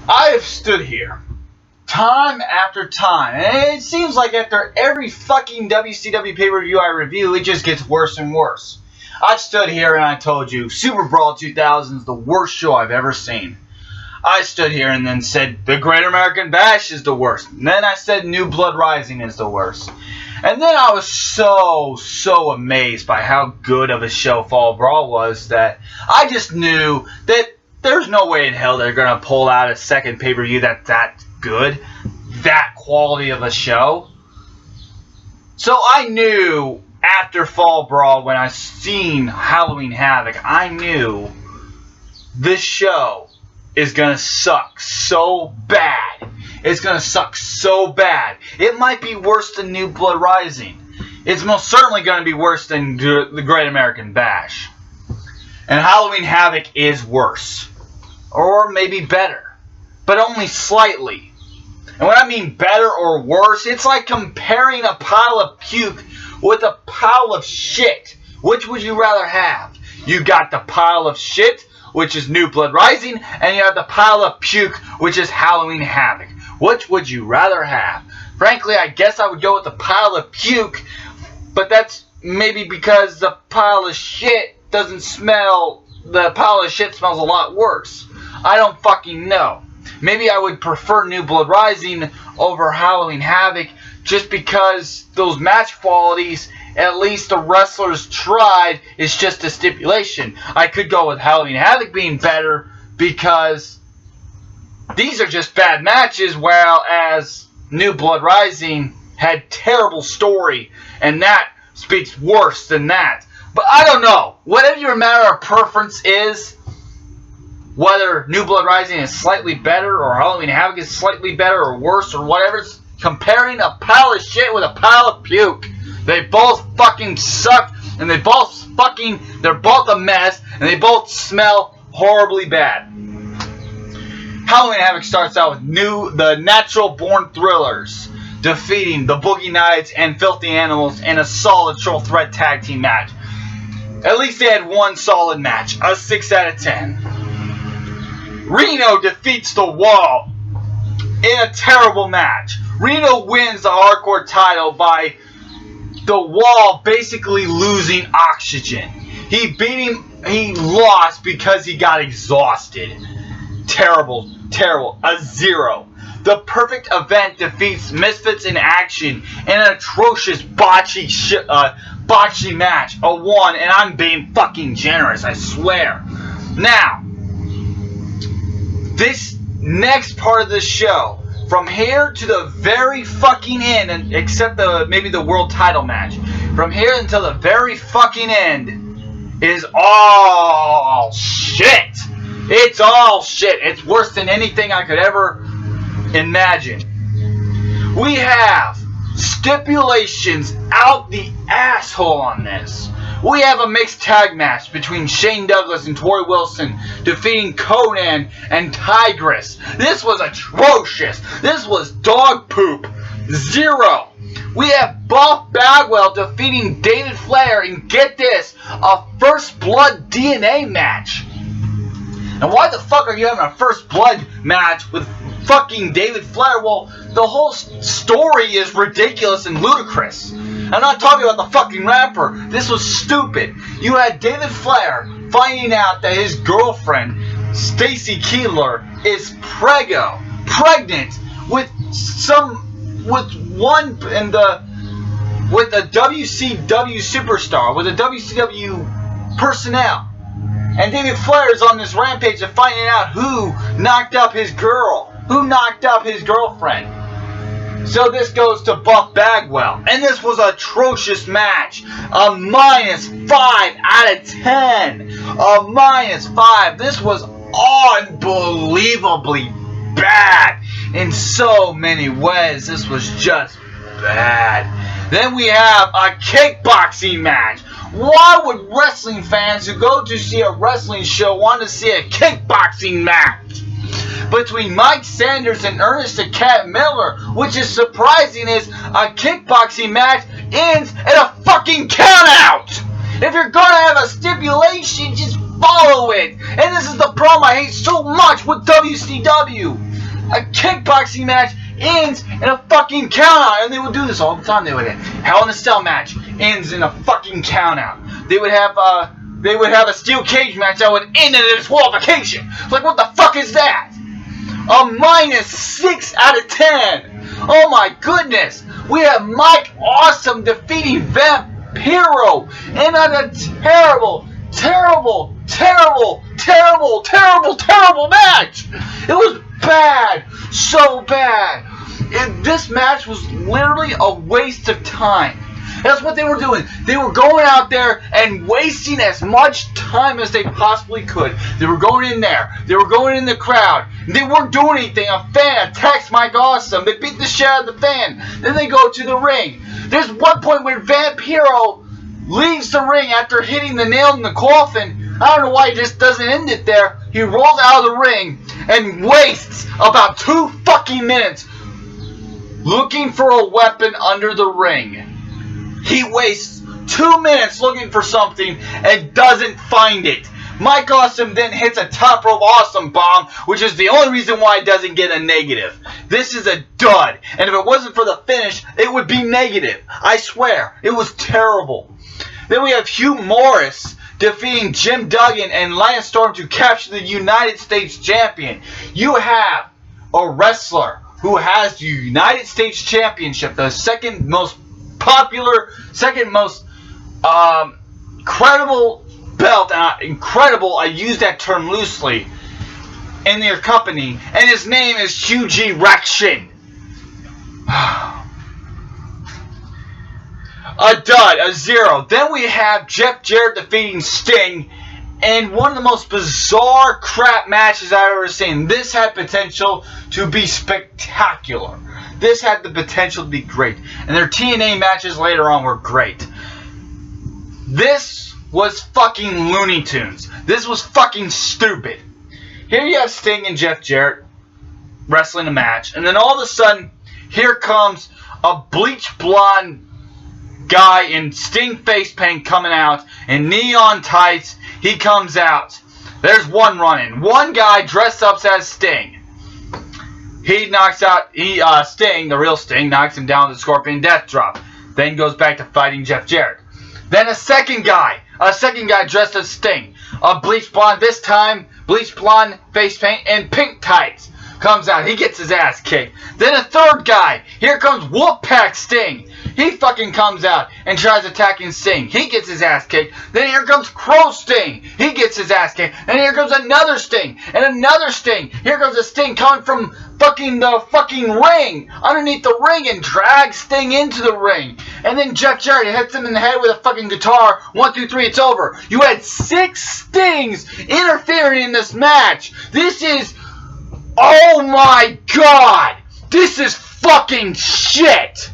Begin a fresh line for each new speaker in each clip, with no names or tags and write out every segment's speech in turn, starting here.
I have stood here time after time, and it seems like after every fucking WCW pay-per-view I review, it just gets worse and worse. I've stood here and I told you Super Brawl 2000 is the worst show I've ever seen. I stood here and then said the Great American Bash is the worst. And then I said New Blood Rising is the worst. And then I was so amazed by how good of a show Fall Brawl was that I just knew that there's no way in hell they're going to pull out a second pay-per-view that's that good, that quality of a show. So I knew after Fall Brawl, when I seen Halloween Havoc, I knew this show is going to suck so bad. It's going to suck so bad. It might be worse than New Blood Rising. It's most certainly going to be worse than the Great American Bash. And Halloween Havoc is worse. Or maybe better. But only slightly. And when I mean better or worse, it's like comparing a pile of puke with a pile of shit. Which would you rather have? You got the pile of shit, which is New Blood Rising, and you have the pile of puke, which is Halloween Havoc. Which would you rather have? Frankly, I guess I would go with the pile of puke, but that's maybe because the pile of shit doesn't smell, the pile of shit smells a lot worse. I don't fucking know. Maybe I would prefer New Blood Rising over Halloween Havoc just because those match qualities, at least the wrestlers tried, is just a stipulation. I could go with Halloween Havoc being better because these are just bad matches, whereas New Blood Rising had terrible story, and that speaks worse than that. But I don't know. Whatever your matter of preference is, whether New Blood Rising is slightly better or Halloween Havoc is slightly better or worse or whatever, comparing a pile of shit with a pile of puke. They both fucking suck, and they're both a mess, and they both smell horribly bad. Halloween Havoc starts out with the Natural Born Thrillers defeating the Boogie Nights and Filthy Animals in a solid triple threat tag team match. At least they had one solid match, a 6 out of 10. Reno defeats The Wall in a terrible match. Reno wins the hardcore title by The Wall basically losing oxygen. He lost because he got exhausted. Terrible. A 0. The Perfect Event defeats Misfits in Action in an atrocious botchy match. A 1, and I'm being fucking generous, I swear. Now, this next part of the show, from here to the very fucking end, and except maybe the world title match, from here until the very fucking end is all shit. It's all shit. It's worse than anything I could ever imagine. We have stipulations out the asshole on this. We have a mixed tag match between Shane Douglas and Tori Wilson defeating Conan and Tigress. This was atrocious. This was dog poop. 0. We have Buff Bagwell defeating David Flair in, get this, a First Blood DNA match. And why the fuck are you having a First Blood match with fucking David Flair? Well, the whole story is ridiculous and ludicrous. I'm not talking about the fucking rapper. This was stupid. You had David Flair finding out that his girlfriend, Stacy Keibler, is pregnant with a WCW superstar, with a WCW personnel. And David Flair is on this rampage of finding out who knocked up his girlfriend. So this goes to Buff Bagwell. And this was an atrocious match. A -5 out of 10. A -5. This was unbelievably bad in so many ways. This was just bad. Then we have a kickboxing match. Why would wrestling fans who go to see a wrestling show want to see a kickboxing match between Mike Sanders and Ernest the Cat Miller? Which is surprising, is a kickboxing match ends in a fucking countout. If you're gonna have a stipulation, just follow it. And this is the problem I hate so much with WCW. A kickboxing match ends in a fucking countout, and they would do this all the time. They would have Hell in a Cell match ends in a fucking countout. They would have a steel cage match that would end in a disqualification. Like, what the fuck is that? A -6 out of 10. Oh my goodness. We have Mike Awesome defeating Vampiro in a terrible match. It was bad. So bad. This match was literally a waste of time. That's what they were doing. They were going out there and wasting as much time as they possibly could. They were going in there. They were going in the crowd. They weren't doing anything. A fan attacks Mike Awesome. They beat the shit out of the fan. Then they go to the ring. There's one point where Vampiro leaves the ring after hitting the nail in the coffin. I don't know why he just doesn't end it there. He rolls out of the ring and wastes about 2 fucking minutes looking for a weapon under the ring. He wastes 2 minutes looking for something and doesn't find it. Mike Awesome then hits a top rope awesome bomb, which is the only reason why it doesn't get a negative. This is a dud, and if it wasn't for the finish, it would be negative. I swear, it was terrible. Then we have Hugh Morris defeating Jim Duggan and Lance Storm to capture the United States Champion. You have a wrestler who has the United States Championship, the second most popular, second most credible belt, incredible, I use that term loosely, in their company, and his name is Hugh G. Rakshin. A dud, a 0. Then we have Jeff Jarrett defeating Sting in one of the most bizarre crap matches I've ever seen. This had potential to be spectacular. This had the potential to be great. And their TNA matches later on were great. This was fucking Looney Tunes. This was fucking stupid. Here you have Sting and Jeff Jarrett wrestling a match. And then all of a sudden, here comes a bleach blonde guy in Sting face paint coming out in neon tights. He comes out. There's one running. One guy dressed up as Sting. He knocks out Sting, the real Sting, knocks him down with the Scorpion Death Drop. Then goes back to fighting Jeff Jarrett. Then a second guy dressed as Sting. A bleach blonde, this time bleach blonde face paint and pink tights, comes out. He gets his ass kicked. Then a third guy. Here comes Wolfpack Sting. He fucking comes out and tries attacking Sting. He gets his ass kicked. Then here comes Crow Sting. He gets his ass kicked. And here comes another Sting. And another Sting. Here comes a Sting coming from the fucking ring. Underneath the ring and drags Sting into the ring. And then Jeff Jarrett hits him in the head with a fucking guitar. 1, 2, 3, it's over. You had 6 Stings interfering in this match. This is... oh my god! This is fucking shit!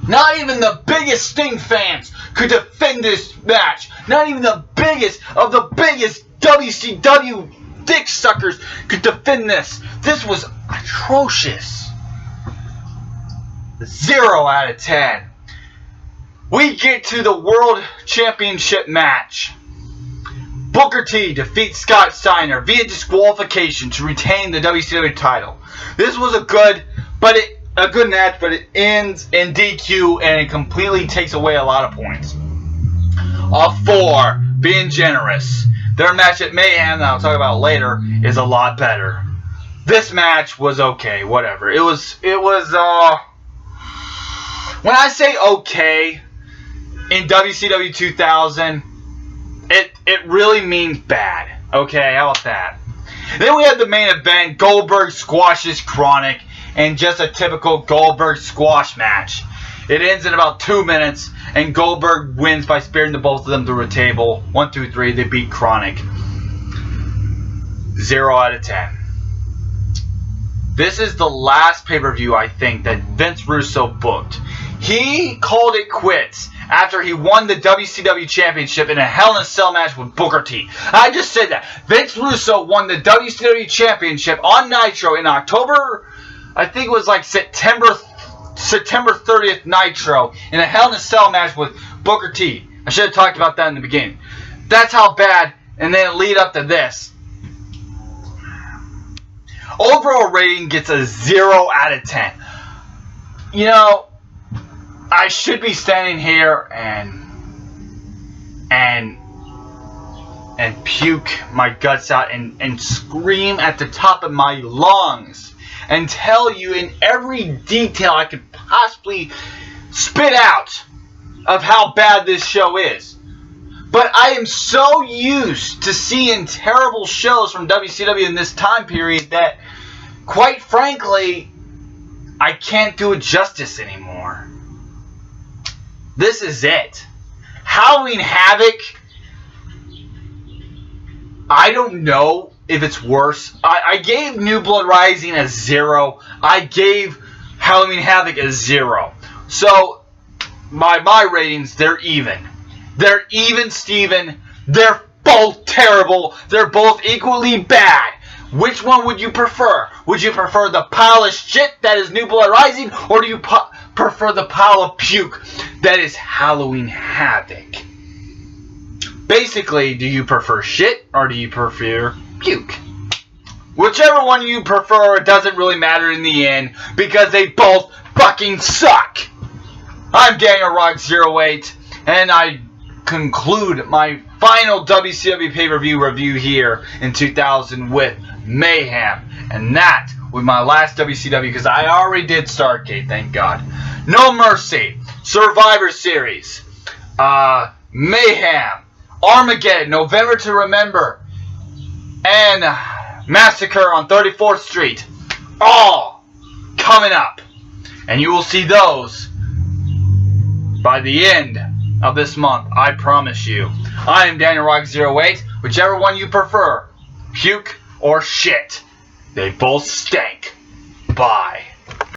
Not even the biggest Sting fans could defend this match. Not even the biggest of the biggest WCW dick suckers could defend this. This was atrocious. 0 out of 10. We get to the World Championship match. Booker T defeats Scott Steiner via disqualification to retain the WCW title. This was a good match, but it ends in DQ and it completely takes away a lot of points. A 4, being generous. Their match at Mayhem, that I'll talk about later, is a lot better. This match was okay, whatever. It was when I say okay in WCW 2000, it really means bad. Okay, how about that? Then we have the main event. Goldberg squashes Chronic in just a typical Goldberg squash match. It ends in about 2 minutes, and Goldberg wins by spearing the both of them through a table. 1, 2, 3, they beat Chronic. 0 out of 10. This is the last pay-per-view, I think, that Vince Russo booked. He called it quits after he won the WCW Championship in a Hell in a Cell match with Booker T. I just said that. Vince Russo won the WCW Championship on Nitro in October, I think it was like September 30th Nitro, in a Hell in a Cell match with Booker T. I should have talked about that in the beginning. That's how bad, and then it lead up to this. Overall rating gets a 0 out of 10. You know, I should be standing here and puke my guts out and scream at the top of my lungs and tell you in every detail I could possibly spit out of how bad this show is. But I am so used to seeing terrible shows from WCW in this time period that, quite frankly, I can't do it justice anymore. This is it. Halloween Havoc, I don't know if it's worse. I gave New Blood Rising a 0. I gave Halloween Havoc a 0. So, my ratings, they're even. They're even, Steven. They're both terrible. They're both equally bad. Which one would you prefer? Would you prefer the pile of shit that is New Blood Rising, or do you prefer the pile of puke that is Halloween Havoc? Basically, do you prefer shit, or do you prefer puke? Whichever one you prefer, it doesn't really matter in the end, because they both fucking suck. I'm Daniel Rock 08, and I conclude my final WCW pay-per-view review here in 2000 with Mayhem. And that was my last WCW, because I already did Starrcade, thank God. No Mercy, Survivor Series, Mayhem, Armageddon, November to Remember, and Massacre on 34th Street. All coming up. And you will see those by the end of this month, I promise you. I am Daniel Rock 08. Whichever one you prefer, puke or shit, they both stink. Bye.